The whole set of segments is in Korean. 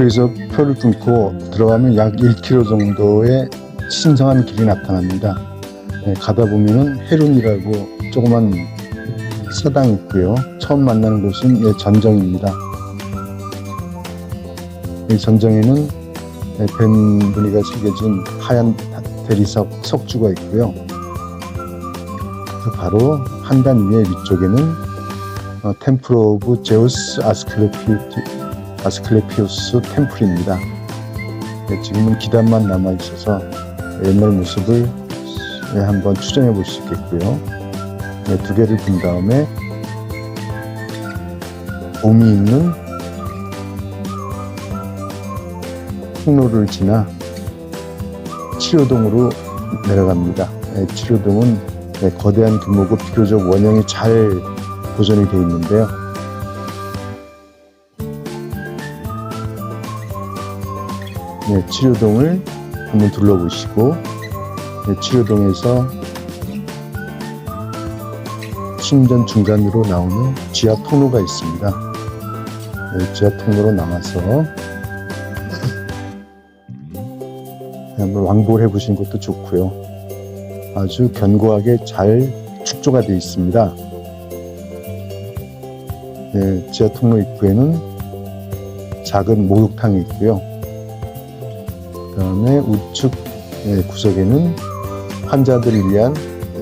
여기서 표를 끊고 들어가면 약 1km 정도의 신성한 길이 나타납니다. 가다 보면은 해룬이라고 조그만 사당이 있고요. 처음 만나는 곳은 전정입니다. 이 전정에는 뱀 무늬가 새겨진 하얀 대리석 석주가 있고요. 그 바로 한 단 위에 위쪽에는 템플 오브 제우스 아스클레피우스 템플입니다. 지금은 기단만 남아 있어서 옛날 모습을 한번 추정해 볼 수 있겠고요. 두 개를 본 다음에 봄이 있는 통로를 지나 치료동으로 내려갑니다. 치료동은 거대한 규모고 비교적 원형이 잘 보존이 되어 있는데요. 치료동을 한번 둘러보시고 치료동에서 신전 중간으로 나오는 지하 통로가 있습니다. 지하 통로로 나와서 한번 왕복을 해보시는 것도 좋고요. 아주 견고하게 잘 축조가 되어 있습니다. 지하 통로 입구에는 작은 목욕탕이 있고요. 그 다음에 우측 구석에는 환자들을 위한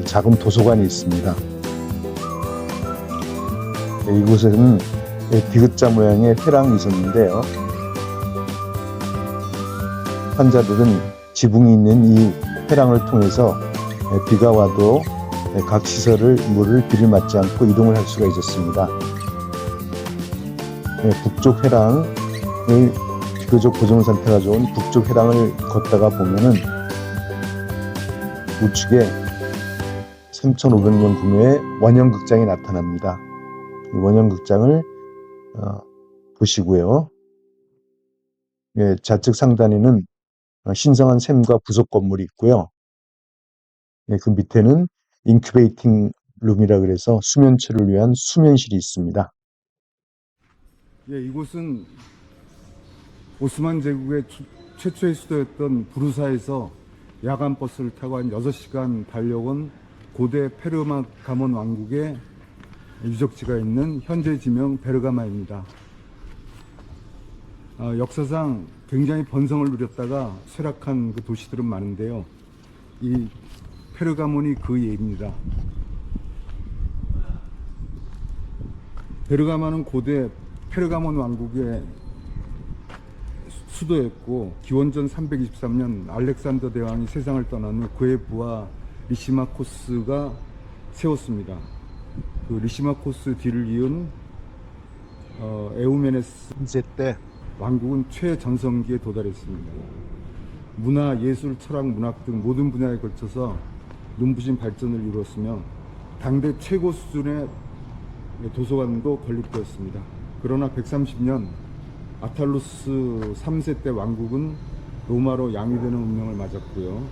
작은 도서관이 있습니다. 이곳에는 디귿자 모양의 회랑이 있었는데요. 환자들은 지붕이 있는 이 회랑을 통해서 비가 와도 각 시설을 물을 비를 맞지 않고 이동을 할 수가 있었습니다. 북쪽 회랑을 비교적 보존 상태가 좋은 북쪽 회랑을 걷다가 보면은 우측에 3,500년 구매의 원형극장이 나타납니다. 이 원형극장을 보시고요. 좌측 상단에는 신성한 샘과 부속 건물이 있고요. 그 밑에는 인큐베이팅 룸이라 그래서 수면체를 위한 수면실이 있습니다. 이곳은 오스만 제국의 최초의 수도였던 부르사에서 야간 버스를 타고 한 6시간 달려온 고대 페르가몬 왕국의 유적지가 있는 현재 지명 베르가마입니다. 역사상 굉장히 번성을 누렸다가 쇠락한 그 도시들은 많은데요. 이 페르가몬이 그 예입니다. 베르가마는 고대 페르가몬 왕국의 수도였고 기원전 323년 알렉산더 대왕이 세상을 떠난 후 그의 부하 리시마코스가 세웠습니다. 그 리시마코스 뒤를 이은 에우메네스 3세 때 왕국은 최전성기에 도달했습니다. 문화, 예술, 철학, 문학 등 모든 분야에 걸쳐서 눈부신 발전을 이루었으며 당대 최고 수준의 도서관도 건립되었습니다. 그러나 130년 아탈루스 3세 때 왕국은 로마로 양위되는 운명을 맞았고요.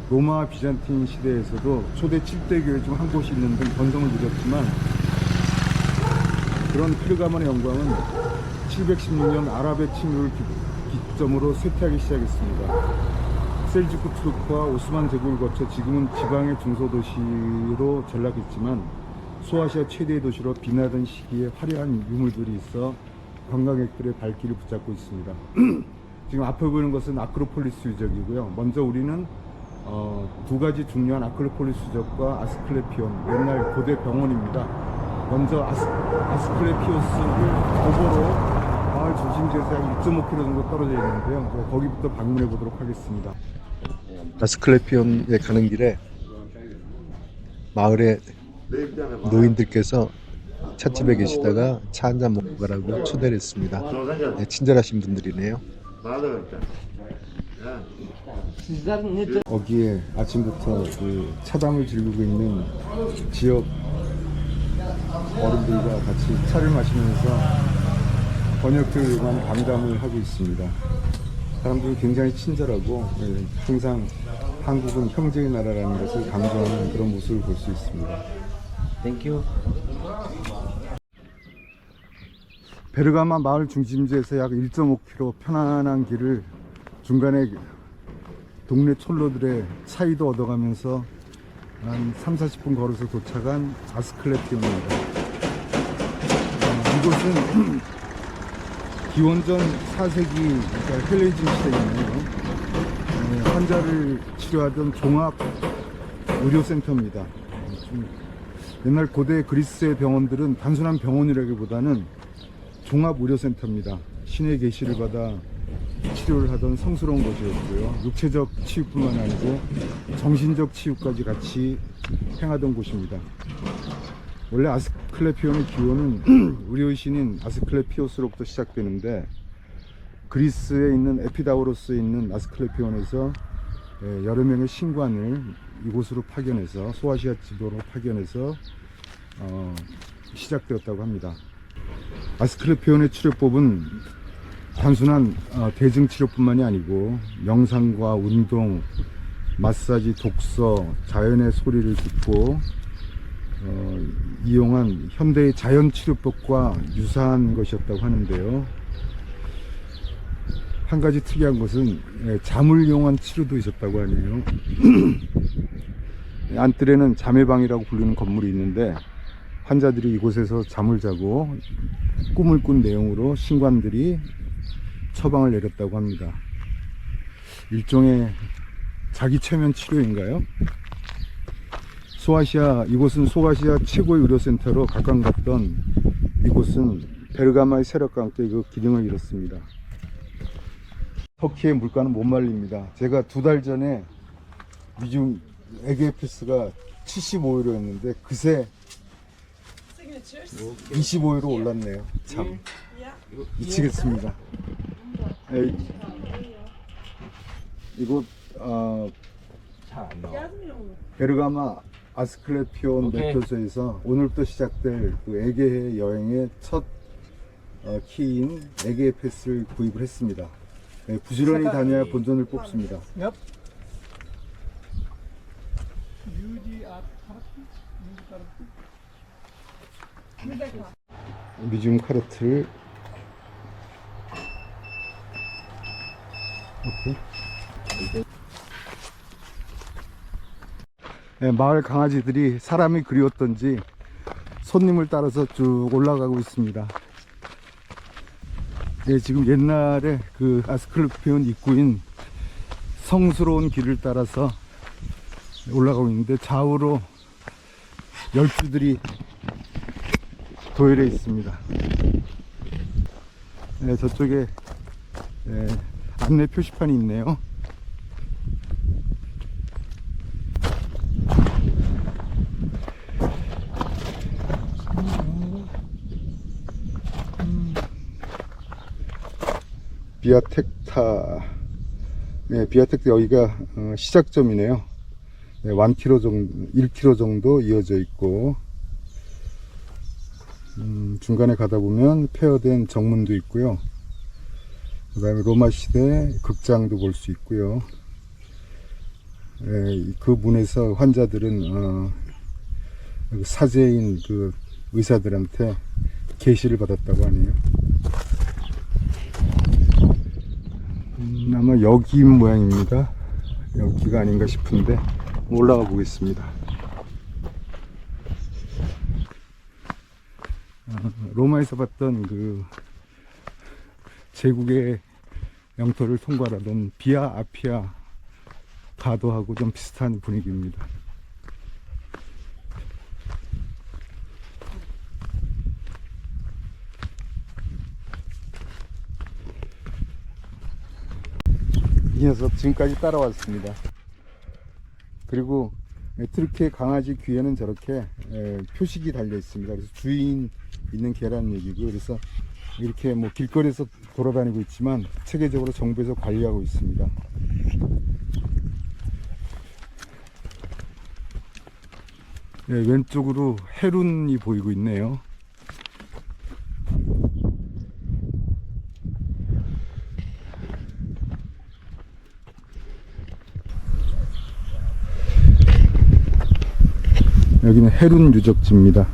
로마와 비잔틴 시대에서도 초대 7대 교회 중 한 곳이 있는 등 번성을 누렸지만 그런 페르가몬의 영광은 716년 아랍의 침입을 기점으로 쇠퇴하기 시작했습니다. 셀주크 투르크와 오스만 제국을 거쳐 지금은 지방의 중소도시로 전락했지만 소아시아 최대의 도시로 빛나던 시기에 화려한 유물들이 있어 관광객들의 발길을 붙잡고 있습니다. 지금 앞에 보이는 것은 아크로폴리스 유적이고요. 먼저 우리는 두 가지 중요한 아크로폴리스 유적과 아스클레피온, 옛날 고대 병원입니다. 먼저 아스클레피오스를 도보로 마을 중심지에서 약 6.5km 정도 떨어져 있는데요. 거기부터 방문해 보도록 하겠습니다. 아스클레피온에 가는 길에 마을의 노인들께서 찻집에 계시다가 차 한잔 먹고 가라고 초대를 했습니다. 친절하신 분들이네요. 거기에 아침부터 그 차담을 즐기고 있는 지역 어른들과 같이 차를 마시면서 번역들만 감담을 하고 있습니다. 사람들이 굉장히 친절하고 항상 한국은 형제의 나라라는 것을 강조하는 그런 모습을 볼 수 있습니다. Thank you. 베르가마 마을 중심지에서 약 1.5km 편안한 길을 중간에 동네 촌로들의 차이도 얻어가면서 한 3-40분 걸어서 도착한 아스클레피온입니다. 이곳은 기원전 4세기 그러니까 헬레니즘 시대이네요. 환자를 치료하던 종합 의료센터입니다. 옛날 고대 그리스의 병원들은 단순한 병원이라기보다는 종합 의료센터입니다. 신의 계시를 받아 치료를 하던 성스러운 곳이었고요. 육체적 치유뿐만 아니고 정신적 치유까지 같이 행하던 곳입니다. 원래 아스클레피온의 기원은 의료의 신인 아스클레피오스로부터 시작되는데, 그리스에 있는 에피다우로스에 있는 아스클레피온에서 여러 명의 신관을 이곳으로 파견해서 소아시아 지도로 파견해서 시작되었다고 합니다. 아스클레피온의 치료법은 단순한 대증 치료뿐만이 아니고 명상과 운동, 마사지, 독서, 자연의 소리를 듣고 이용한 현대의 자연 치료법과 유사한 것이었다고 하는데요. 한 가지 특이한 것은 잠을 이용한 치료도 있었다고 하네요. 안뜰에는 자매방이라고 부르는 건물이 있는데, 환자들이 이곳에서 잠을 자고 꿈을 꾼 내용으로 신관들이 처방을 내렸다고 합니다. 일종의 자기 최면 치료인가요? 이곳은 소아시아 최고의 의료센터로 각광받던 이곳은 베르가마의 세력과 함께 그 기능을 잃었습니다. 터키의 물가는 못 말립니다. 제가 2달 전에 미중 에게페스가 75유로였는데 그새 25유로 올랐네요. 참 미치겠습니다. 이곳 베르가마 아스클레피온 매표소에서 오늘부터 시작될 그 에게해 여행의 첫 키인 에게해 패스를 구입을 했습니다. 부지런히 다녀야 본전을 뽑습니다. 미지움 카르트를 마을 강아지들이 사람이 그리웠던지 손님을 따라서 쭉 올라가고 있습니다. 지금 옛날에 그 아스클레피온 입구인 성스러운 길을 따라서 올라가고 있는데, 좌우로 열주들이 도열해 있습니다. 저쪽에 안내 표시판이 있네요. 비아텍타, 비아텍타 여기가 시작점이네요. 1km 정도, 1km 정도 이어져 있고, 중간에 가다 보면 폐허된 정문도 있고요. 그 다음에 로마 시대 극장도 볼 수 있고요. 그 문에서 환자들은 사제인 그 의사들한테 계시를 받았다고 하네요. 아마 여기인 모양입니다. 여기가 아닌가 싶은데 올라가 보겠습니다. 로마에서 봤던 그 제국의 영토를 통과하던 비아 아피아 가도하고 좀 비슷한 분위기입니다. 이 녀석 지금까지 따라왔습니다. 그리고 트르키의 강아지 귀에는 저렇게 표식이 달려 있습니다. 그래서 주인 있는 개란 얘기고, 그래서 이렇게 뭐 길거리에서 돌아다니고 있지만 체계적으로 정부에서 관리하고 있습니다. 왼쪽으로 헤룬이 보이고 있네요. 여기는 헤룬 유적지입니다.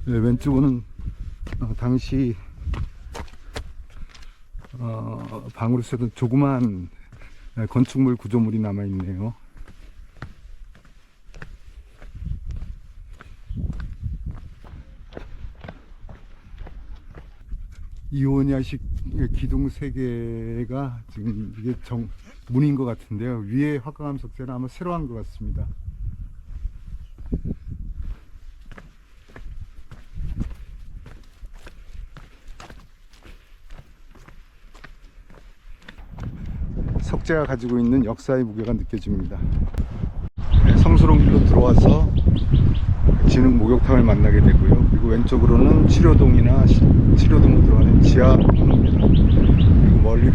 네, 왼쪽은 당시 방으로 쓰던 조그만 건축물 구조물이 남아 있네요. 이오니아식 기둥 3개가 지금 이게 문인 것 같은데요. 위에 화강암 석재는 아마 새로 한 것 같습니다. 석재가 가지고 있는 역사의 무게가 느껴집니다. 네, 성스러운 길로 들어와서 진흥 목욕탕을 만나게 되고요. 그리고 왼쪽으로는 치료동으로 들어가는 지하 통로입니다. 그리고 멀리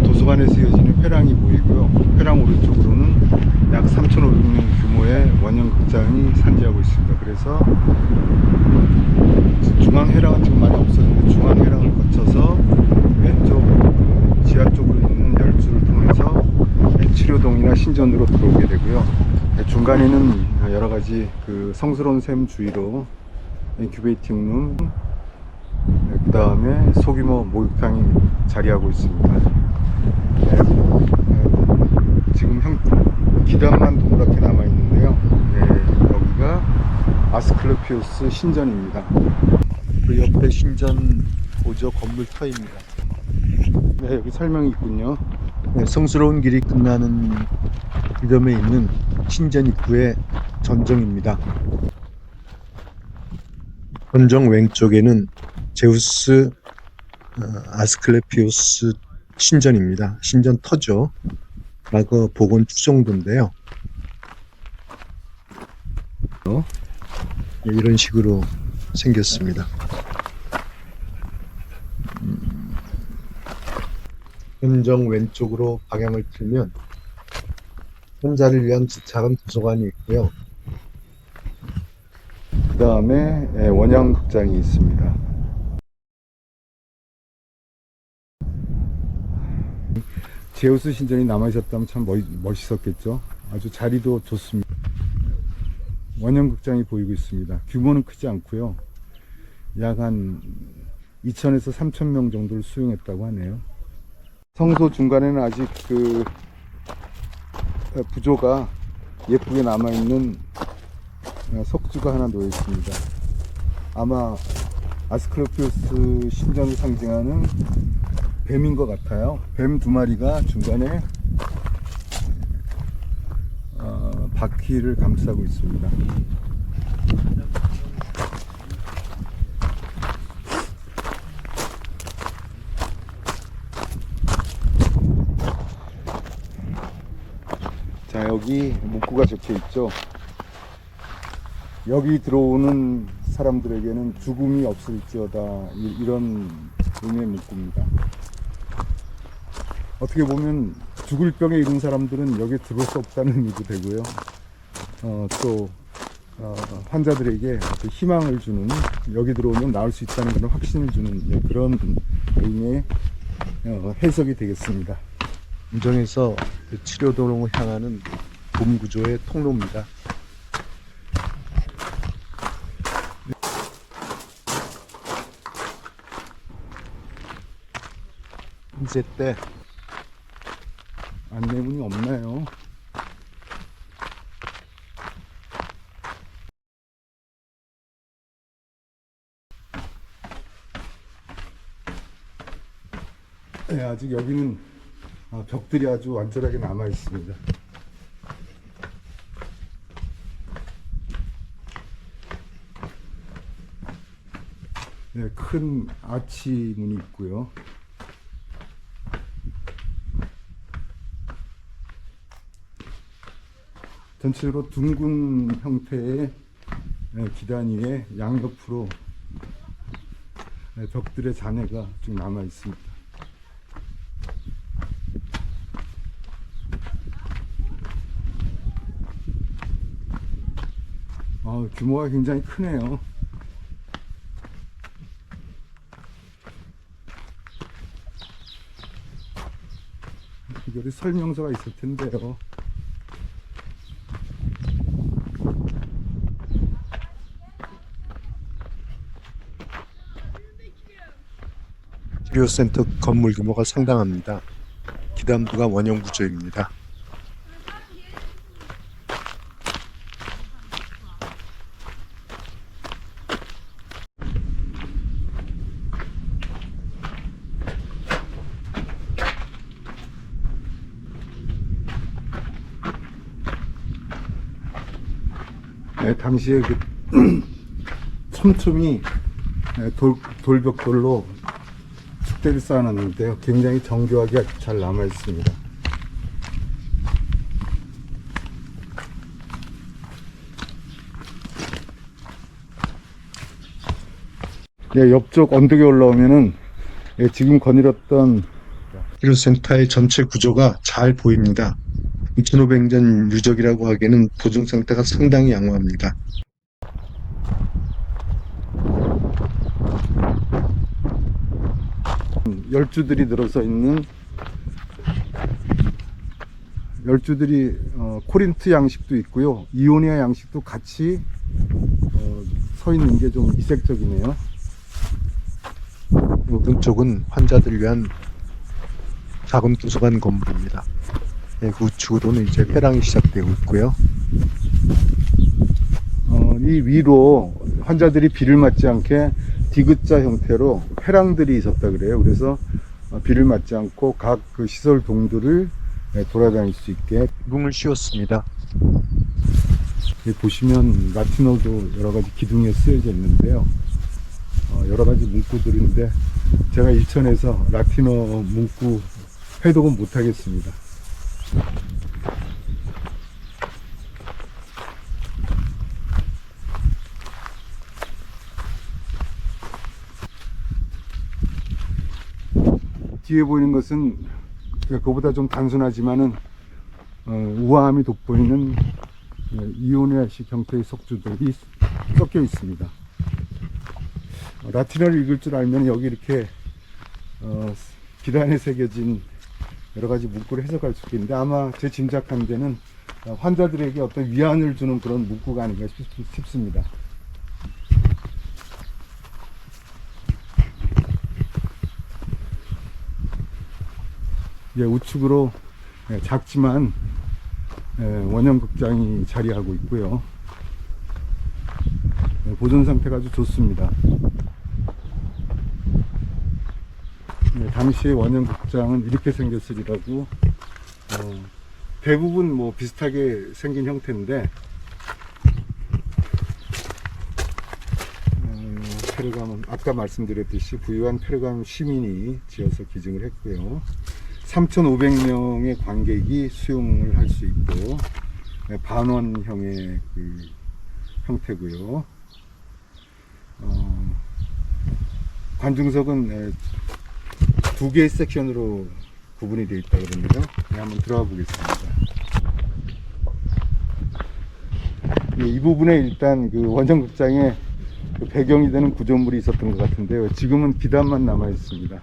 도서관에서 이어지는 회랑이 보이고요. 회랑 오른쪽으로는 약 3,500명 규모의 원형극장이 산재하고 있습니다. 그래서 중앙회랑은 지금 많이 없었는데 중앙회랑을 거쳐서 왼쪽 지하 쪽으로 있는 열주를 통해서 치료동이나 신전으로 들어오게 되고요. 중간에는 여러가지 그 성스러운 샘 주위로 인큐베이팅룸, 그 다음에 소규모 목욕탕이 자리하고 있습니다. 지금 기단만 동그랗게 남아있는데요. 여기가 아스클레피오스 신전입니다. 그 옆에 신전 보조 건물터입니다. 네, 여기 설명이 있군요. 네, 성스러운 길이 끝나는 지점에 있는 신전 입구의 전정입니다. 전정 왼쪽에는 제우스 아스클레피오스 신전입니다. 신전 터죠. 과거 복원 추정도인데요. 네, 이런 식으로 생겼습니다. 전정 왼쪽으로 방향을 틀면 혼자를 위한 지착은 도서관이 있고요. 그 다음에 원형극장이 있습니다. 제우스 신전이 남아있었다면 참 멋있었겠죠. 아주 자리도 좋습니다. 원형극장이 보이고 있습니다. 규모는 크지 않고요. 약 한 2,000에서 3,000명 정도를 수용했다고 하네요. 성소 중간에는 아직 그 부조가 예쁘게 남아있는 석주가 하나 놓여 있습니다. 아마 아스클레피오스 신전을 상징하는 뱀인 것 같아요. 뱀 2마리가 중간에 바퀴를 감싸고 있습니다. 자, 여기 문구가 적혀 있죠. 여기 들어오는 사람들에게는 죽음이 없을지어다, 이런 의미의 문구입니다. 어떻게 보면 죽을 병에 이른 사람들은 여기에 들어올 수 없다는 의미도 되고요. 또 환자들에게 희망을 주는, 여기 들어오면 나을 수 있다는 그런 확신을 주는 그런 의미의 해석이 되겠습니다. 전정에서 치료동으로 향하는 돔구조의 통로입니다. 이제 때 안내문이 없나요? 네, 아직 여기는 벽들이 아주 완전하게 남아 있습니다. 네, 큰 아치 문이 있고요. 전체적으로 둥근 형태의 기단 위에 양옆으로 벽들의 잔해가 쭉 남아 있습니다. 규모가 굉장히 크네요. 여기 설명서가 있을 텐데요. 기료센터 건물 규모가 상당합니다. 기담부가 원형 구조입니다. 네, 당시에 그 촘촘히 돌벽돌로 축대를 쌓아놨는데요. 굉장히 정교하게 잘 남아 있습니다. 네, 옆쪽 언덕에 올라오면은 지금 거닐었던 기료센터의 전체 구조가 잘 보입니다. 2500년 유적이라고 하기에는 보존 상태가 상당히 양호합니다. 열주들이 늘어서 있는 열주들이 코린트 양식도 있고요. 이오니아 양식도 같이 서 있는 게 좀 이색적이네요. 오른쪽은 환자들을 위한 작은 도서관 건물입니다. 네, 그 우측으로는 이제 회랑이 시작되고 있고요. 이 위로 환자들이 비를 맞지 않게 디귿자 형태로 회랑들이 있었다 그래요. 그래서 비를 맞지 않고 각 그 시설 동들을 돌아다닐 수 있게 문을 씌웠습니다. 여기 보시면 라틴어도 여러 가지 기둥에 쓰여져 있는데요. 여러 가지 문구들인데 제가 일천에서 라틴어 문구 해독은 못하겠습니다. 뒤에 보이는 것은 그보다 좀 단순하지만은 우아함이 돋보이는 이오니아식 형태의 석주들이 섞여 있습니다. 라틴어를 읽을 줄 알면 여기 이렇게 기단에 새겨진 여러 가지 문구를 해석할 수 있겠는데 아마 제 짐작한 데는 환자들에게 어떤 위안을 주는 그런 문구가 아닌가 싶습니다. 우측으로 작지만 원형극장이 자리하고 있고요. 보존 상태가 아주 좋습니다. 당시의 원형극장은 이렇게 생겼으리라고 대부분 뭐 비슷하게 생긴 형태인데 페르가몬 아까 말씀드렸듯이 부유한 페르가몬 시민이 지어서 기증을 했고요. 3,500명의 관객이 수용을 할 수 있고 반원형의 그 형태고요. 관중석은 두 개의 섹션으로 구분이 되어 있다고 합니다. 한번 들어가 보겠습니다. 이 부분에 일단 그 원정극장에 배경이 되는 구조물이 있었던 것 같은데요. 지금은 기단만 남아 있습니다.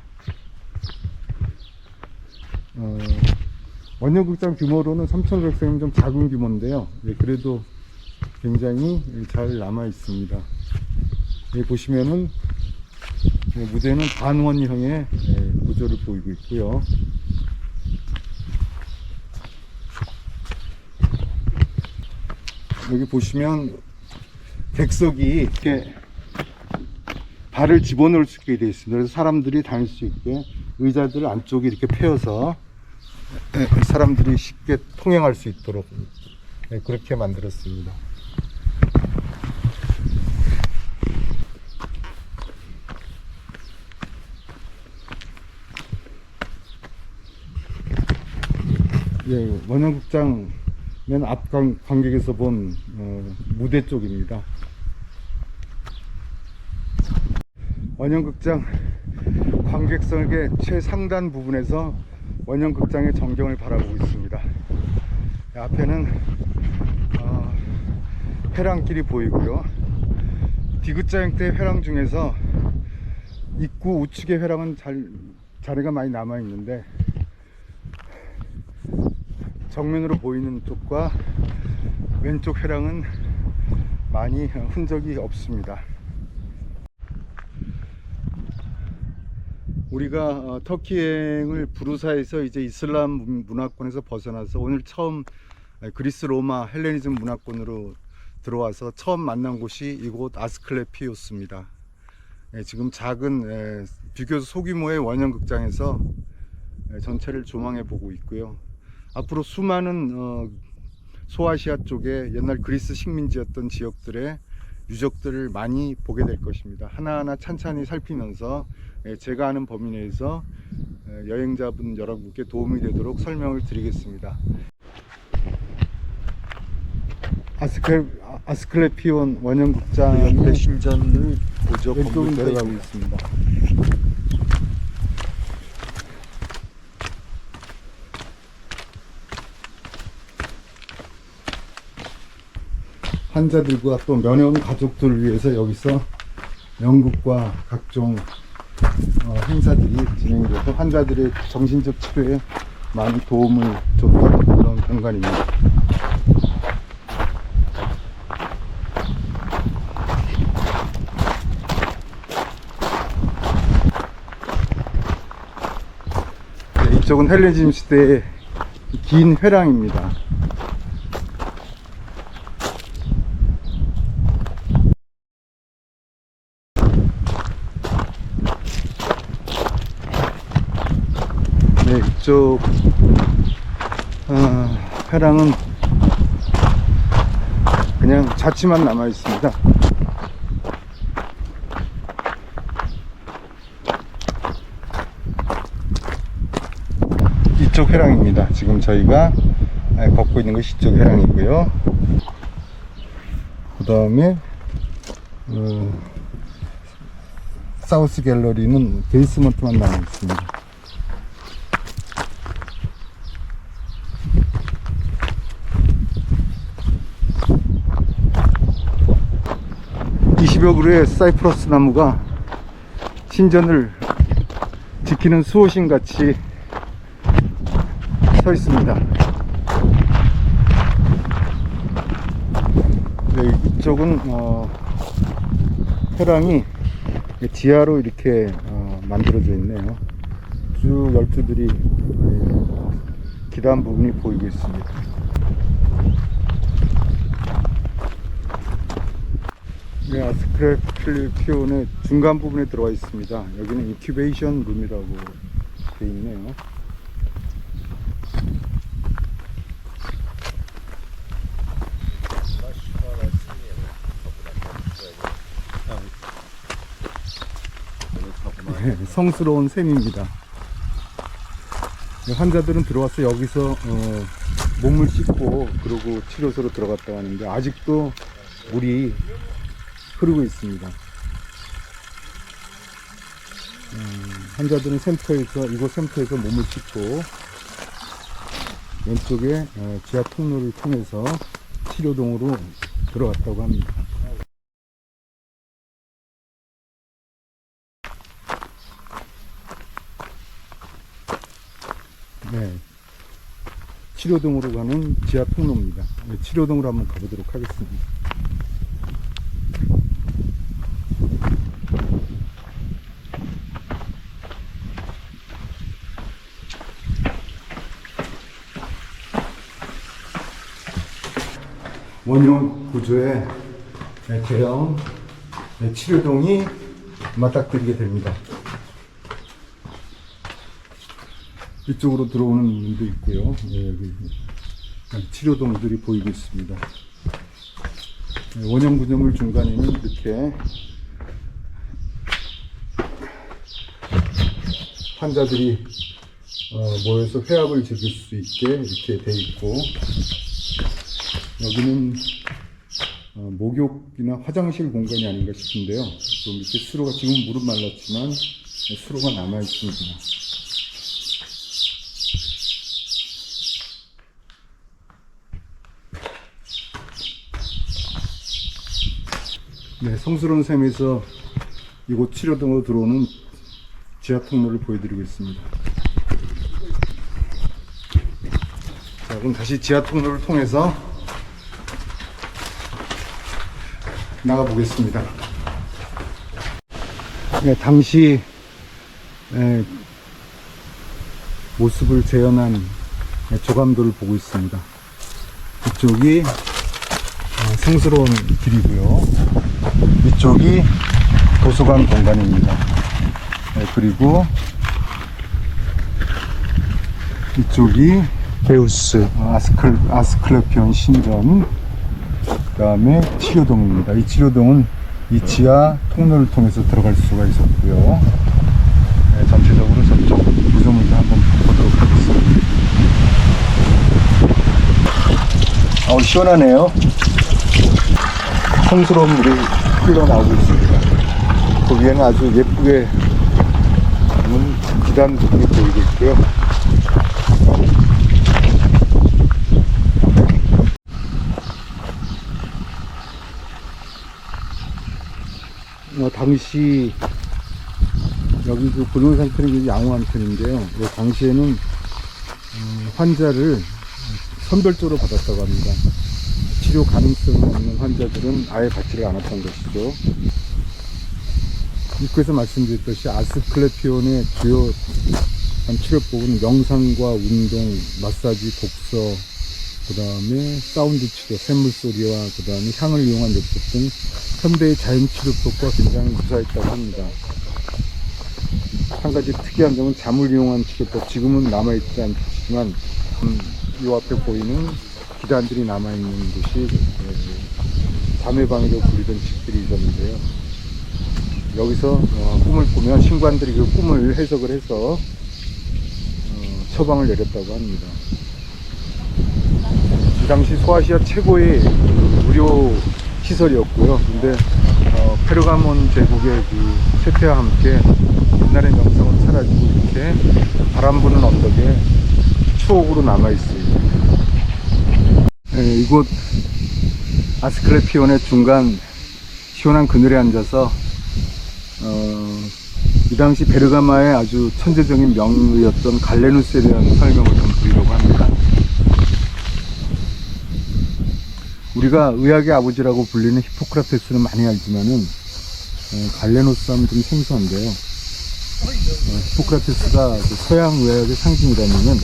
원형극장 규모로는 3,500세는 좀 작은 규모인데요. 그래도 굉장히 잘 남아 있습니다. 여기 보시면은 무대는 반원형의 구조를 보이고 있고요. 여기 보시면 객석이 이렇게 발을 집어넣을 수 있게 되어 있습니다. 그래서 사람들이 다닐 수 있게 의자들을 안쪽에 이렇게 펴서 사람들이 쉽게 통행할 수 있도록 그렇게 만들었습니다. 원형극장 맨 앞 관객에서 본 무대 쪽입니다. 원형극장 관객석의 최상단 부분에서 원형극장의 전경을 바라보고 있습니다. 앞에는 회랑길이 보이고요. 디귿자 형태의 회랑 중에서 입구 우측의 회랑은 자리가 많이 남아 있는데 정면으로 보이는 쪽과 왼쪽 회랑은 많이 흔적이 없습니다. 우리가 터키 여행을 부르사에서 이제 이슬람 문화권에서 벗어나서 오늘 처음 그리스 로마 헬레니즘 문화권으로 들어와서 처음 만난 곳이 이곳 아스클레피오스입니다. 지금 작은 비교적 소규모의 원형극장에서 전체를 조망해 보고 있고요. 앞으로 수많은 소아시아 쪽에 옛날 그리스 식민지였던 지역들의 유적들을 많이 보게 될 것입니다. 하나하나 찬찬히 살피면서 제가 아는 범위 내에서 여행자분 여러분께 도움이 되도록 설명을 드리겠습니다. 아스클레피온 원형극장 옆에 신전을 보죠. 왼쪽으로 건물 내려가고 있습니다. 환자들과 또 면회온 가족들을 위해서 여기서 연극과 각종 행사들이 진행돼서 환자들의 정신적 치료에 많은 도움을 줬던 그런 공간입니다. 네, 이쪽은 헬레니즘 시대의 긴 회랑입니다. 네, 이쪽 회랑은 그냥 자취만 남아 있습니다. 이쪽 회랑입니다. 지금 저희가 걷고 있는 것이 이쪽 회랑이고요. 그 다음에 사우스 갤러리는 베이스먼트만 남아 있습니다. 여 그루의 사이프러스 나무가 신전을 지키는 수호신 같이 서 있습니다. 네, 이쪽은 회랑이 지하로 이렇게 만들어져 있네요. 쭉 열두들이 기단 부분이 보이고 있습니다. 네, 아스클레피온의 중간 부분에 들어와 있습니다. 여기는 인큐베이션 룸이라고 되어 있네요. 네, 성스러운 셈입니다. 환자들은 들어와서 여기서 몸을 씻고 그러고 치료소로 들어갔다 하는데 아직도 물이 흐르고 있습니다. 환자들은 이곳 샘터에서 몸을 씻고 왼쪽에 지하 통로를 통해서 치료동으로 들어갔다고 합니다. 네, 치료동으로 가는 지하 통로입니다. 네, 치료동으로 한번 가보도록 하겠습니다. 원형 구조의 대형 치료동이 맞닥뜨리게 됩니다. 이쪽으로 들어오는 문도 있고요. 여기 치료동들이 보이고 있습니다. 원형 구조물 중간에는 이렇게 환자들이 모여서 회합을 즐길 수 있게 이렇게 돼 있고, 여기는 목욕이나 화장실 공간이 아닌가 싶은데요. 좀 이렇게 수로가, 지금 물은 말랐지만 수로가 남아 있습니다. 네, 성스러운 셈에서 이곳 치료동으로 들어오는 지하 통로를 보여드리고 있습니다. 자, 그럼 다시 지하 통로를 통해서 나가 보겠습니다. 네, 당시 모습을 재현한 조감도를 보고 있습니다. 이쪽이 성스러운 길이고요. 이쪽이 도서관 공간입니다. 그리고 이쪽이 베우스 아스클레피온 신전, 그 다음에 치료동입니다. 이 치료동은 이 지하 통로를 통해서 들어갈 수가 있었고요. 전체적으로 저쪽 구조물도 한번 보도록 하겠습니다. 시원하네요. 성스러운 물이 흘러나오고 있습니다. 그 위에는 아주 예쁘게 문 기단 부분이 보이고 있고요. 당시 여기 그 불운산 편이 양호한 편인데요. 당시에는 환자를 선별적으로 받았다고 합니다. 치료 가능성이 없는 환자들은 아예 받지를 않았던 것이죠. 입구에서 말씀드렸듯이 아스클레피온의 주요 치료법은 명상과 운동, 마사지, 독서, 그 다음에 사운드 치료, 샘물 소리와 그 다음에 향을 이용한 요법 등 현대의 자연 치료법과 굉장히 유사했다고 합니다. 한 가지 특이한 점은 잠을 이용한 치료법, 지금은 남아있지 않지만 이 앞에 보이는 기단들이 남아있는 곳이 잠해방이라고 불리던 집들이 있었는데요. 여기서 꿈을 꾸면 신관들이 그 꿈을 해석을 해서 처방을 내렸다고 합니다. 이 당시 소아시아 최고의 의료 시설이었고요. 근데 페르가몬 제국의 그 쇠퇴와 함께 옛날의 명성은 사라지고 이렇게 바람 부는 언덕에 추억으로 남아있습니다. 이곳 아스클레피온의 중간 시원한 그늘에 앉아서 이 당시 베르가마의 아주 천재적인 명의였던 갈레누스에 대한 설명을 좀 드리려고 합니다. 우리가 의학의 아버지라고 불리는 히포크라테스는 많이 알지만은 갈레누스 하면 좀 생소한데요. 히포크라테스가 서양 의학의 상징이라면은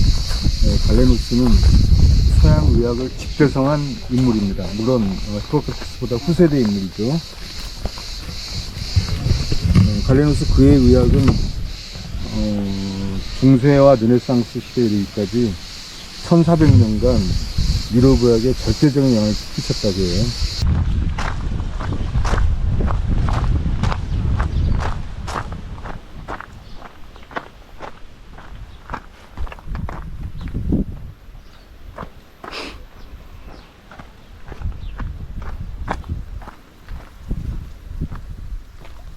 갈레누스는 서양 의학을 집대성한 인물입니다. 물론 히포크라테스보다 후세대 인물이죠. 갈레누스 그의 의학은 중세와 르네상스 시대에 이르기까지 1400년간 유럽의학에 절대적인 영향을 끼쳤다고 해요.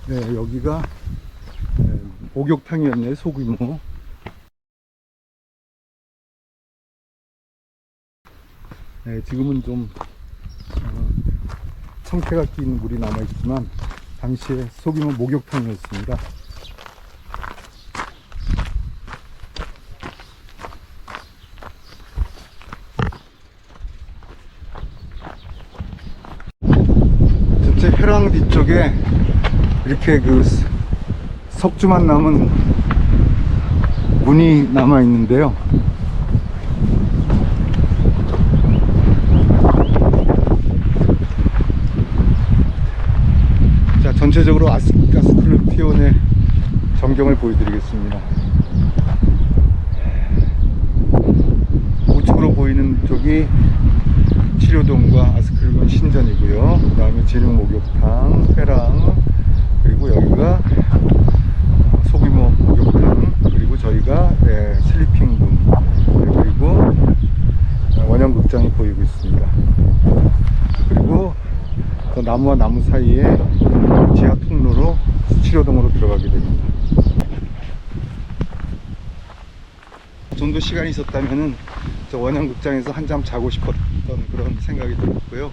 네, 여기가 목욕탕이었네, 소규모. 네, 지금은 좀 청태가 끼는 물이 남아있지만 당시에 소규모 목욕탕이었습니다. 전체 회랑 뒤쪽에 이렇게 그 석주만 남은 문이 남아있는데요. 전체적으로 아스클레피온의 전경을 보여드리겠습니다. 우측으로 보이는 쪽이 치료동과 아스클레피온 신전이고요. 그 다음에 진흥 목욕탕, 회랑, 그리고 여기가 소규모 목욕탕, 그리고 저희가 슬리핑룸, 그리고 원형극장이 보이고 있습니다. 그리고 그 나무와 나무 사이에 지하 통로로 치료동으로 들어가게 됩니다. 좀 더 시간이 있었다면은 저 원형극장에서 한잠 자고 싶었던 그런 생각이 들었고요.